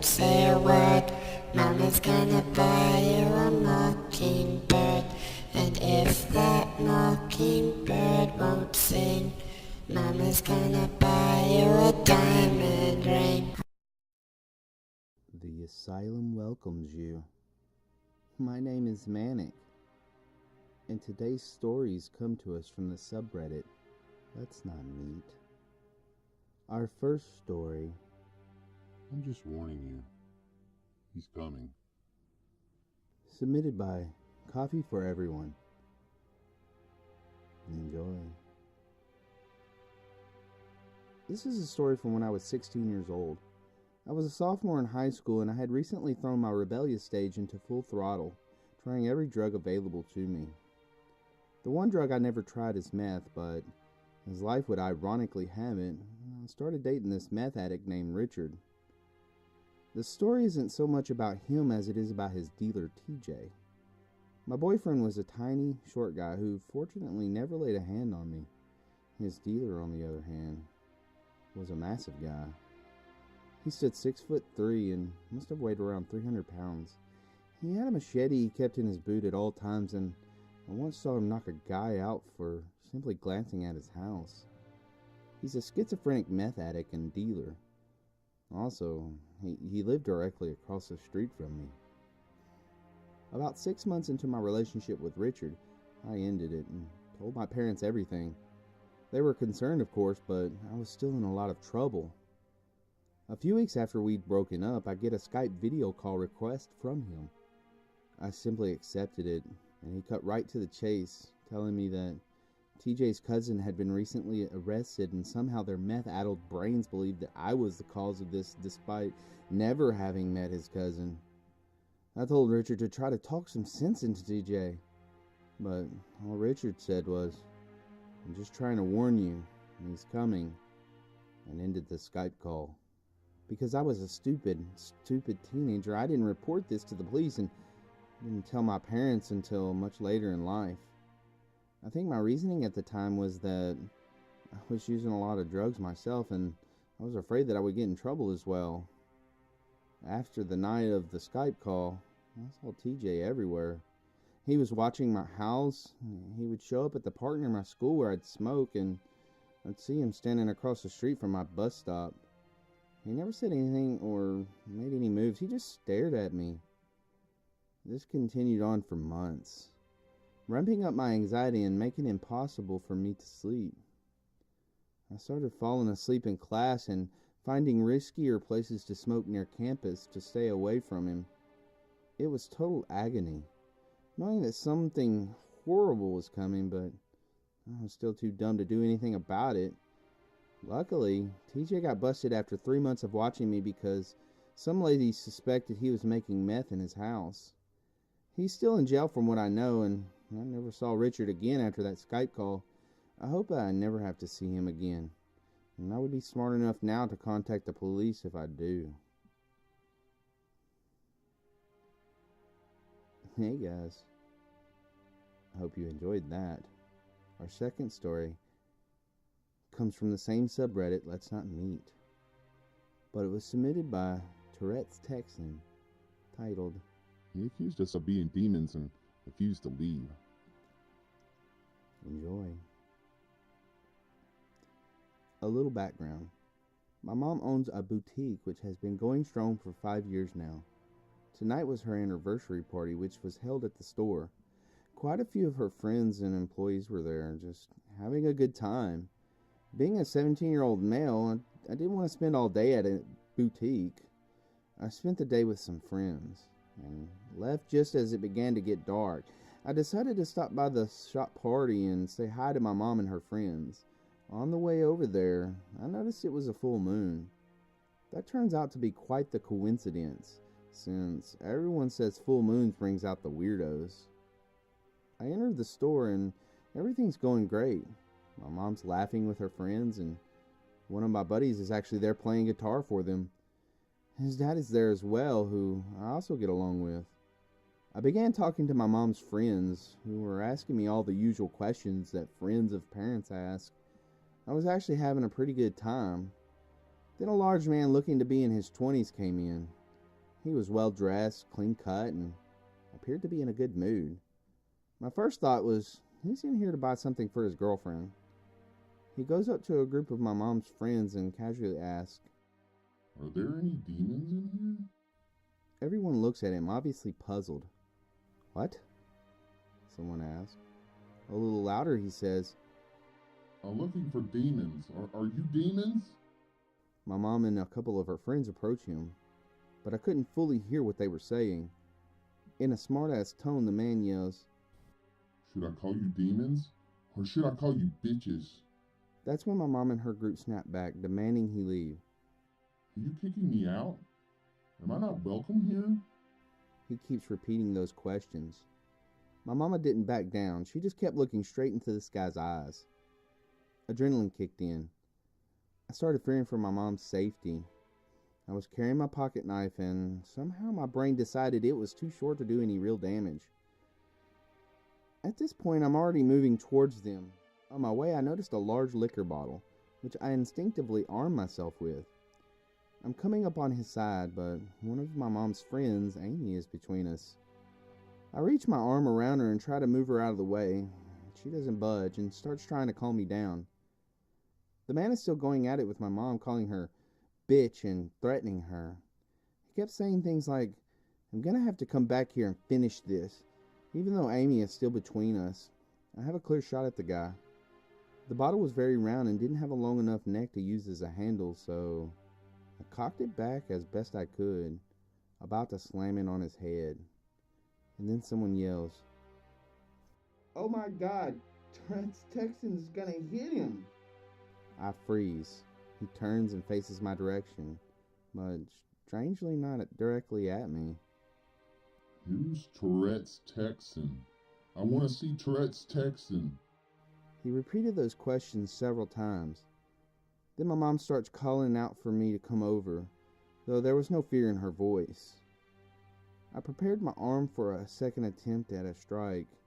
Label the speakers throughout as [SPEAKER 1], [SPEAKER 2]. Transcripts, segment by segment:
[SPEAKER 1] won't say a word. Mama's gonna buy you a mockingbird. And if that mockingbird won't sing, Mama's gonna buy you a diamond ring.
[SPEAKER 2] The Asylum welcomes you. My name is Manic, and today's stories come to us from the subreddit Let's Not Meet. Our first story.
[SPEAKER 3] I'm just warning you. He's coming.
[SPEAKER 2] Submitted by Coffee for Everyone. Enjoy. This is a story from when I was 16 years old. I was a sophomore in high school and I had recently thrown my rebellious stage into full throttle, trying every drug available to me. The one drug I never tried is meth, but as life would ironically have it, I started dating this meth addict named Richard. The story isn't so much about him as it is about his dealer, TJ. My boyfriend was a tiny, short guy who fortunately never laid a hand on me. His dealer, on the other hand, was a massive guy. He stood 6'3" and must have weighed around 300 pounds. He had a machete he kept in his boot at all times, and I once saw him knock a guy out for simply glancing at his house. He's a schizophrenic meth addict and dealer. Also, he lived directly across the street from me. About 6 months into my relationship with Richard, I ended it and told my parents everything. They were concerned, of course, but I was still in a lot of trouble. A few weeks after we'd broken up, I get a Skype video call request from him. I simply accepted it, and he cut right to the chase, telling me that TJ's cousin had been recently arrested and somehow their meth-addled brains believed that I was the cause of this despite never having met his cousin. I told Richard to try to talk some sense into TJ, but all Richard said was, "I'm just trying to warn you, and he's coming," and ended the Skype call. Because I was a stupid teenager, I didn't report this to the police and didn't tell my parents until much later in life. I think my reasoning at the time was that I was using a lot of drugs myself and I was afraid that I would get in trouble as well. After the night of the Skype call, I saw TJ everywhere. He was watching my house. He would show up at the park near my school where I'd smoke, and I'd see him standing across the street from my bus stop. He never said anything or made any moves. He just stared at me. This continued on for months, ramping up my anxiety and making it impossible for me to sleep. I started falling asleep in class and finding riskier places to smoke near campus to stay away from him. It was total agony, knowing that something horrible was coming, but I was still too dumb to do anything about it. Luckily, TJ got busted after 3 months of watching me because some lady suspected he was making meth in his house. He's still in jail from what I know, and I never saw Richard again after that Skype call. I hope that I never have to see him again, and I would be smart enough now to contact the police if I do. Hey guys, I hope you enjoyed that. Our second story comes from the same subreddit, Let's Not Meet, but it was submitted by TourettesTexan, titled,
[SPEAKER 3] He accused us of being demons and refused to leave.
[SPEAKER 2] Enjoy. A little background. My mom owns a boutique which has been going strong for 5 years now. Tonight was her anniversary party, which was held at the store. Quite a few of her friends and employees were there, just having a good time. Being a 17-year-old male, I didn't want to spend all day at a boutique. I spent the day with some friends and left just as it began to get dark. I decided to stop by the shop party and say hi to my mom and her friends. On the way over there, I noticed it was a full moon. That turns out to be quite the coincidence, since everyone says full moons brings out the weirdos. I entered the store and everything's going great. My mom's laughing with her friends, and one of my buddies is actually there playing guitar for them. His dad is there as well, who I also get along with. I began talking to my mom's friends, who were asking me all the usual questions that friends of parents ask. I was actually having a pretty good time. Then a large man looking to be in his 20s came in. He was well dressed, clean cut, and appeared to be in a good mood. My first thought was, he's in here to buy something for his girlfriend. He goes up to a group of my mom's friends and casually asks,
[SPEAKER 3] Are there any demons in here?
[SPEAKER 2] Everyone looks at him, obviously puzzled. What? Someone asks. A little louder, he says,
[SPEAKER 3] I'm looking for demons. Are you demons?
[SPEAKER 2] My mom and a couple of her friends approach him, but I couldn't fully hear what they were saying. In a smart-ass tone, the man yells,
[SPEAKER 3] Should I call you demons? Or should I call you bitches?
[SPEAKER 2] That's when my mom and her group snap back, demanding he leave.
[SPEAKER 3] Are you kicking me out? Am I not welcome here?
[SPEAKER 2] He keeps repeating those questions. My mama didn't back down. She just kept looking straight into this guy's eyes. Adrenaline kicked in. I started fearing for my mom's safety. I was carrying my pocket knife, and somehow my brain decided it was too short to do any real damage. At this point, I'm already moving towards them. On my way, I noticed a large liquor bottle, which I instinctively armed myself with. I'm coming up on his side, but one of my mom's friends, Amy, is between us. I reach my arm around her and try to move her out of the way. She doesn't budge and starts trying to calm me down. The man is still going at it with my mom, calling her bitch and threatening her. He kept saying things like, I'm gonna have to come back here and finish this. Even though Amy is still between us, I have a clear shot at the guy. The bottle was very round and didn't have a long enough neck to use as a handle, so I cocked it back as best I could, about to slam it on his head. And then someone yells, Oh my God, TourettesTexan's gonna hit him. I freeze. He turns and faces my direction, but strangely not directly at me.
[SPEAKER 3] Who's TourettesTexan? I want to see TourettesTexan.
[SPEAKER 2] He repeated those questions several times. Then my mom starts calling out for me to come over, though there was no fear in her voice. I prepared my arm for a second attempt at a strike,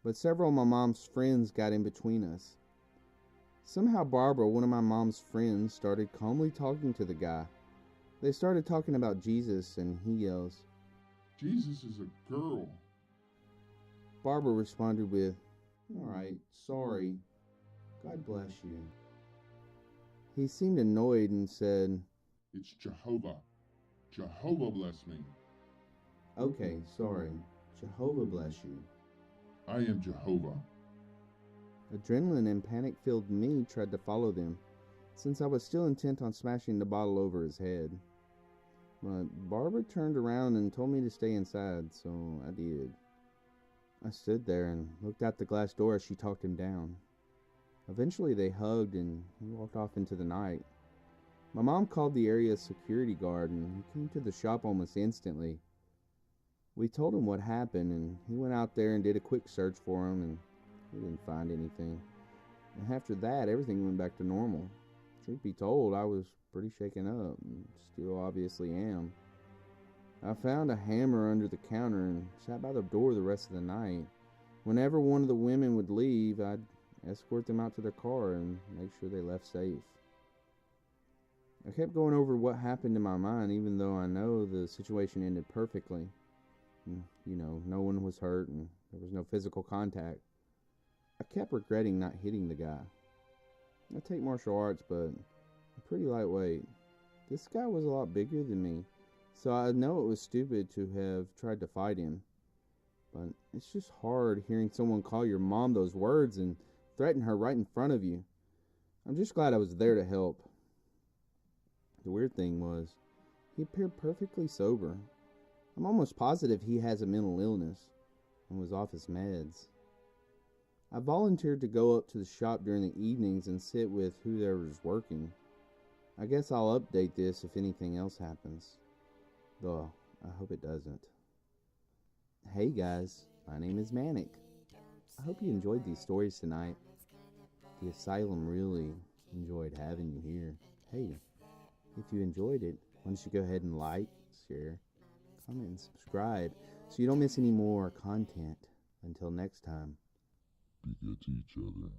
[SPEAKER 2] but several of my mom's friends got in between us. Somehow Barbara, one of my mom's friends, started calmly talking to the guy. They started talking about Jesus, and he yells,
[SPEAKER 3] Jesus is a girl.
[SPEAKER 2] Barbara responded with, All right, sorry. God bless you. He seemed annoyed and said,
[SPEAKER 3] It's Jehovah. Jehovah bless me.
[SPEAKER 2] Okay, sorry. Jehovah bless you.
[SPEAKER 3] I am Jehovah.
[SPEAKER 2] Adrenaline and panic-filled me tried to follow them, since I was still intent on smashing the bottle over his head. But Barbara turned around and told me to stay inside, so I did. I stood there and looked out the glass door as she talked him down. Eventually they hugged and he walked off into the night. My mom called the area security guard and he came to the shop almost instantly. We told him what happened and he went out there and did a quick search for him and we didn't find anything. And after that, everything went back to normal. Truth be told, I was pretty shaken up and still obviously am. I found a hammer under the counter and sat by the door the rest of the night. Whenever one of the women would leave, I'd escort them out to their car and make sure they left safe. I kept going over what happened in my mind, even though I know the situation ended perfectly. No one was hurt and there was no physical contact. I kept regretting not hitting the guy. I take martial arts, but I'm pretty lightweight. This guy was a lot bigger than me, so I know it was stupid to have tried to fight him. But it's just hard hearing someone call your mom those words and threaten her right in front of you. I'm just glad I was there to help. The weird thing was, he appeared perfectly sober. I'm almost positive he has a mental illness and was off his meds. I volunteered to go up to the shop during the evenings and sit with whoever's working. I guess I'll update this if anything else happens. Though, I hope it doesn't. Hey guys, my name is Manic. I hope you enjoyed these stories tonight. The Asylum really enjoyed having you here. Hey, if you enjoyed it, why don't you go ahead and like, share, comment, and subscribe so you don't miss any more content. Until next time.
[SPEAKER 3] Be good to each other.